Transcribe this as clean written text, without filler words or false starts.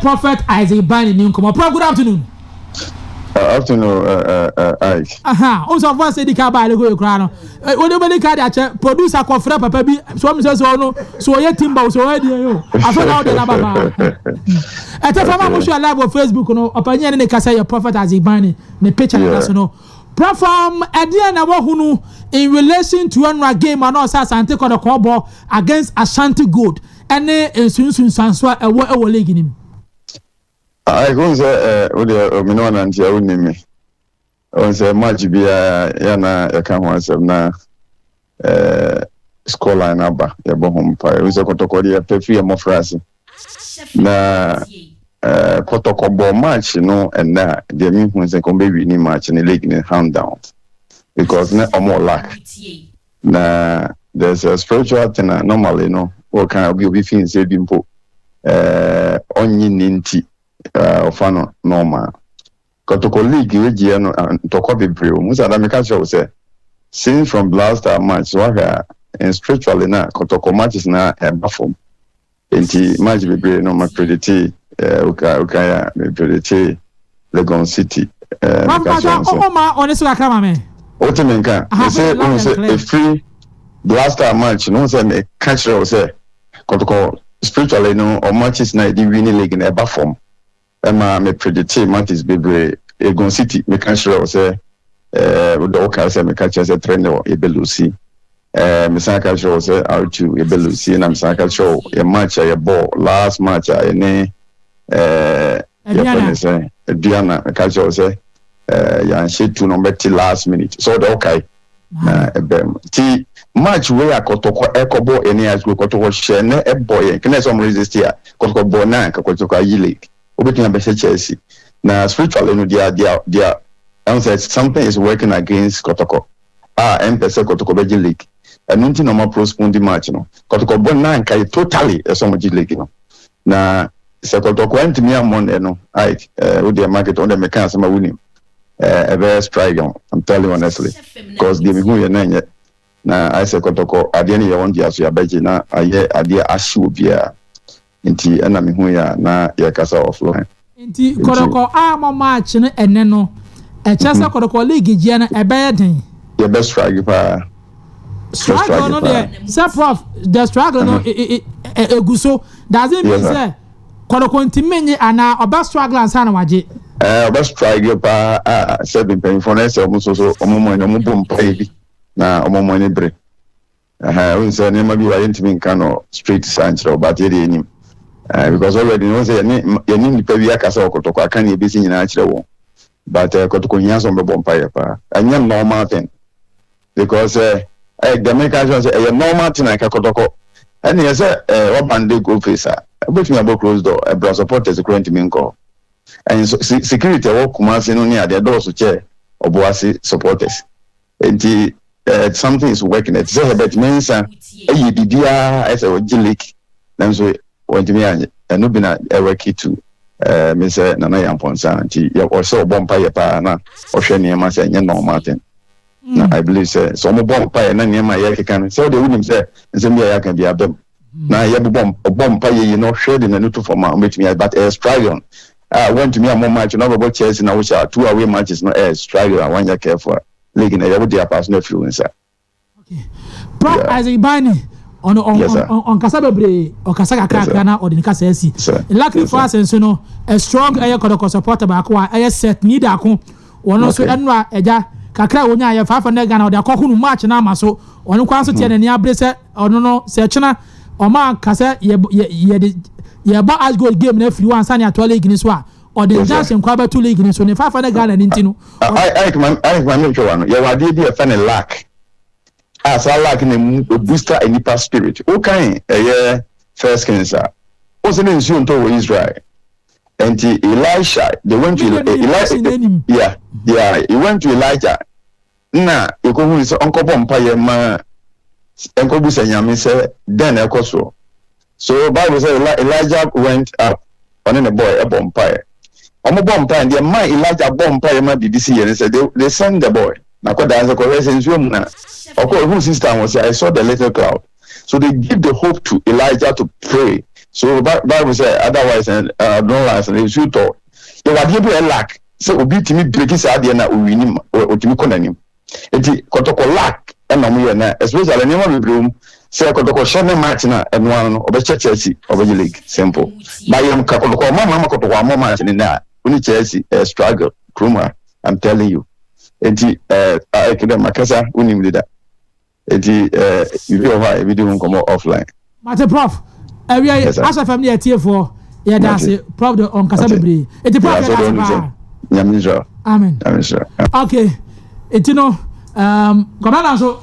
Prophet Isaac Biney ni nkomo. Good afternoon. Afternoon, Ike. Also, first say the car by the go crown. When you make a producer called Fred Papa, so says, oh no, so your timber, so I do. I found out the number. At the time, I'm sure live on Facebook, no, opinion in the Casa, your Prophet Isaac Biney, the picture, no. Platform Adiana Wahunu in relation to one game and also Asante Kotoko against Asante Gold. And then soon Sanswa a league in him. I go say Minona and Yaunimi. On say much be yana yakan na score line aba yabo home pa. We say Kotoko dia pefi mo frase. Na Kotoko bo match no and na the me who say come be ni match in the league in hand down. Because na more lack. Na there's a spiritual thing normally no what kind of be feeling say bimpo onyi ninti ofano normal Kotoko league we no toko bebre musa da meka show say since from last match waka and spiritually na Kotoko matches na perform enti match bebre no ma predicate ukaya predicate Legon City ma honestly akama me otimenka say a free last match no say me catch say Kotoko spiritually no or matches na the winning league in ever form Emma me predict matches bebre Legon City me catch say the okay say me catch say trainer Ebelusi me say catch say R2 Ebelusi na me say catch a match a ball last match any Diana me catch say ya shit to number till last minute so the okay ti match where Kotoko ekobo any as go Kotoko share na eboy can some resist here Kotoko bona Kotoko league obetin be Chelsea na spiritually no dia I say something is working against Kotoko empese Kotoko be league and nti no ma postpone the match no Kotoko bona nkai totally some league no na se Kotoko ntimi amon no like we the market on the mechanics ma winning a very strike I'm telling you honestly because the who you know na I say Kotoko ade ne ye won dia so ya beji na aye ade ahye obia nti na me hu ya na ye kasa offline nti Kotoko ma match no ene no e chese Kotoko league gia na e be den ye best strike pa strike no there say prof the struggle no eguso doesn't mean say Kotoko ntimenye ana oba struggle ansa na waje best strike pa seven pen for next so omomo no bompa bi na omomo ni bre we say na ma bi wa ntimi nka no street sanchro but ye enim because already no say ye ni nipa bi akasa Kotoko aka na ebisi nyina akire wo but Kotoko nya so be bompa pa anya normal thing because the medication say a normal thing like Kotoko and you say what band go face between about close door a bra supporters current me nko and security work Kumasi no near the doors to chair Obuasi supporters and something is working it say but means bibia as a leak then so want me and no be na work to me say na yamponsa nti ya also bompa ya pa na ohwe ne ma say normal thing na I believe say so mo bompa na ne ma ya keka so they would say nsem ya can be abem na ya bompa ye no hwe de na no to for ma me but Australian went to me a more match no about Chelsea na which are 2 away matches no struggle and one year careful league na you dey pass no influence okay Prof Isaac Biney on kasa bebre o kasa kakra na o de kasa asi luckily for us so no a strong Kotoko supporter ba ko a set need ako wono so enu a eja kakra wonya ya 500 Ghana o de akoko no match na amaso ono kwan so tie na ni abrese ono no se chena o ma kasa ye ba as goal game na free one sani atwa league ni so a or the junction kwa ba to league ni so ne 500 Ghana ni ntino I man show one ye wade dey fa ne lack as I lack ne booster any past spirit okay first cancer also in to Israel and Elisha they went to Elijah he went to Elijah na e ko hu so onko bompa ye ma enko bu sanyame say then ekoso so Bible says Elijah went up on the boy a bonfire. On the bonfire, and the man Elijah bonfire might be this year. They sent the boy. Now, that's a correction. Of course, whose sister was I saw the little cloud. So they give the hope to Elijah to pray So Bible say otherwise and don't last and shoot to. You are able to lack. So obi timi break sa ade na owinim otimi konanim. Enti Kotoko lack e na mo na especially nyama bibrum say Kotoko shame match na eno ano no obe Chelsea obe league simple. But yam ka Kotoko mama Kotoko amo match ni na uni Chelsea struggle Kruma I'm telling you. Enti ekede makasa unim leader. Enti you be over we do come offline. Mate prof area asafam ne etie for ya dance prof de on kasa bebre. Enti prof ya dance. Amen. Amen. Okay. Etino commander so